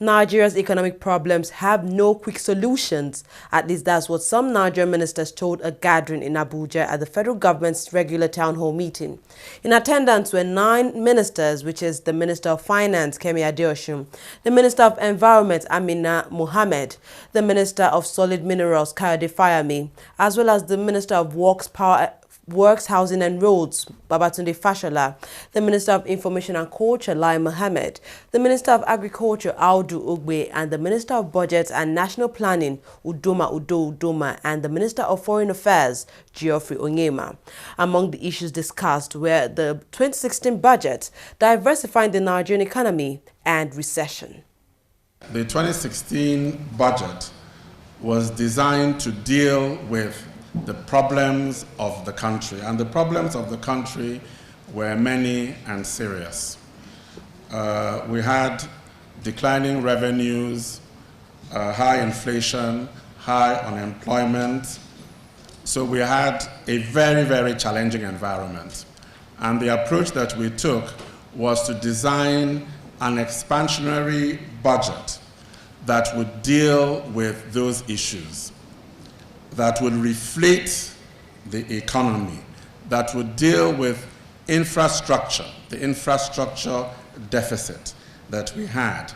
Nigeria's economic problems have no quick solutions. At least that's what some Nigerian ministers told a gathering in Abuja at the federal government's regular town hall meeting. In attendance were 9 ministers, which is the Minister of Finance, Kemi Adeosun, the Minister of Environment, Amina Mohammed, the Minister of Solid Minerals, Kayode Fayami, as well as the Minister of Works, Housing and Roads, Babatunde Fashola, the Minister of Information and Culture, Lai Mohammed, the Minister of Agriculture, Audu Ogbe, and the Minister of Budget and National Planning, Udoma, and the Minister of Foreign Affairs, Geoffrey Onyema. Among the issues discussed were the 2016 budget, diversifying the Nigerian economy, and recession. The 2016 budget was designed to deal with the problems of the country, and the problems of the country were many and serious. We had declining revenues, high inflation, high unemployment, so we had a very, very challenging environment. And the approach that we took was to design an expansionary budget that would deal with those issues, that would reflate the economy, that would deal with infrastructure, the infrastructure deficit that we had,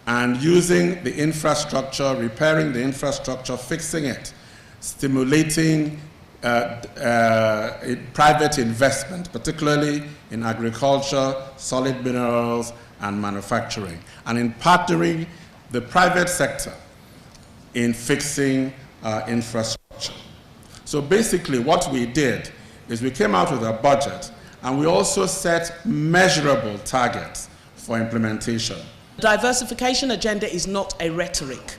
and using the infrastructure, repairing the infrastructure, fixing it, stimulating private investment, particularly in agriculture, solid minerals, and manufacturing, and in partnering the private sector in fixing infrastructure. So basically what we did is we came out with a budget and we also set measurable targets for implementation. The diversification agenda is not a rhetoric.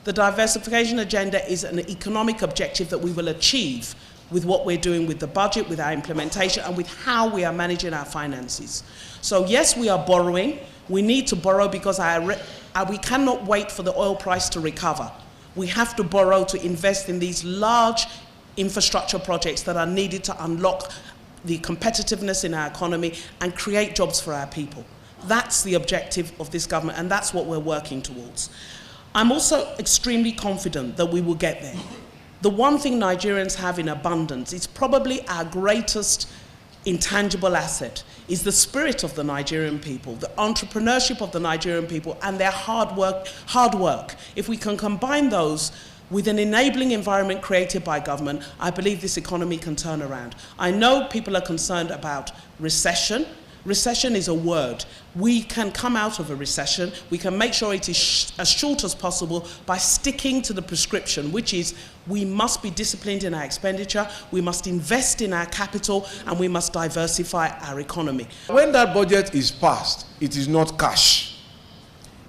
The diversification agenda is an economic objective that we will achieve with what we're doing with the budget, with our implementation, and with how we are managing our finances. So yes, we are borrowing. We need to borrow because we cannot wait for the oil price to recover. We have to borrow to invest in these large infrastructure projects that are needed to unlock the competitiveness in our economy and create jobs for our people. That's the objective of this government, and that's what we're working towards. I'm also extremely confident that we will get there. The one thing Nigerians have in abundance, it's probably our greatest intangible asset, is the spirit of the Nigerian people, the entrepreneurship of the Nigerian people, and their hard work. If we can combine those with an enabling environment created by government, I believe this economy can turn around. I know people are concerned about recession. Recession is a word. We can come out of a recession. We can make sure it is as short as possible by sticking to the prescription, which is we must be disciplined in our expenditure, we must invest in our capital, and we must diversify our economy. When that budget is passed, it is not cash.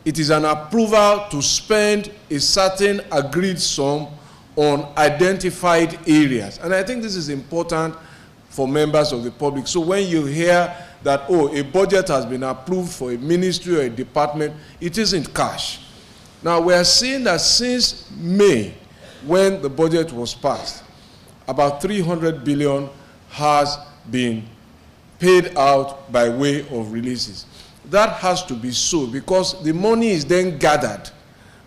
It is an approval to spend a certain agreed sum on identified areas. And I think this is important for members of the public. So when you hear that, oh, a budget has been approved for a ministry or a department, it isn't cash. Now, we are seeing that since May, when the budget was passed, about 300 billion has been paid out by way of releases. That has to be so because the money is then gathered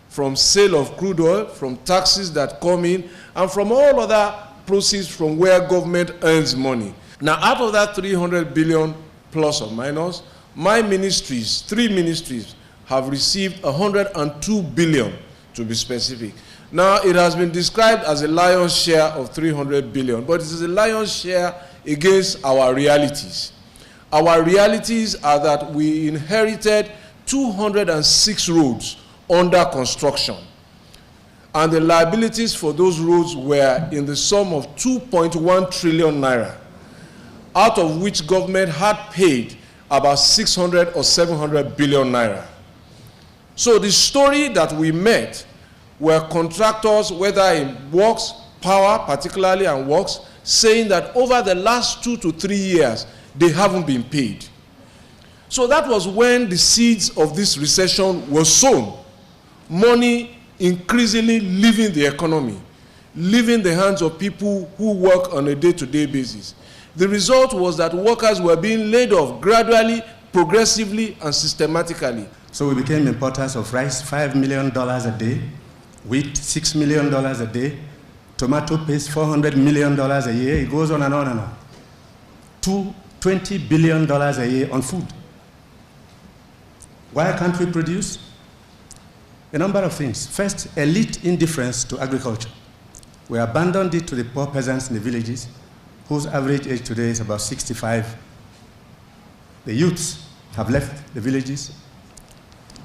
from sale of crude oil, from taxes that come in, and from all other proceeds from where government earns money. Now, out of that 300 billion plus or minus, my ministries, 3 ministries, have received 102 billion, to be specific. Now, it has been described as a lion's share of 300 billion, but it is a lion's share against our realities. Our realities are that we inherited 206 roads under construction, and the liabilities for those roads were in the sum of 2.1 trillion naira, out of which government had paid about 600 or 700 billion naira. So the story that we met were contractors, whether in works, power particularly, and works, saying that over the last 2 to 3 years, they haven't been paid. So that was when the seeds of this recession were sown. Money increasingly leaving the economy, leaving the hands of people who work on a day-to-day basis. The result was that workers were being laid off gradually, progressively and systematically. So we became importers of rice, $5 million a day, wheat, $6 million a day, tomato paste, $400 million a year. It goes on and on and on. $20 billion a year on food. Why can't we produce? A number of things. First, elite indifference to agriculture. We abandoned it to the poor peasants in the villages, whose average age today is about 65. The youths have left the villages.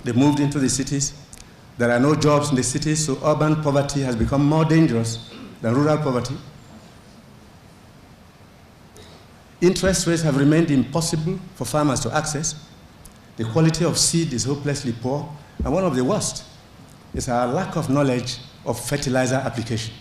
They moved into the cities. There are no jobs in the cities, so urban poverty has become more dangerous than rural poverty. Interest rates have remained impossible for farmers to access. The quality of seed is hopelessly poor, and one of the worst is our lack of knowledge of fertilizer application.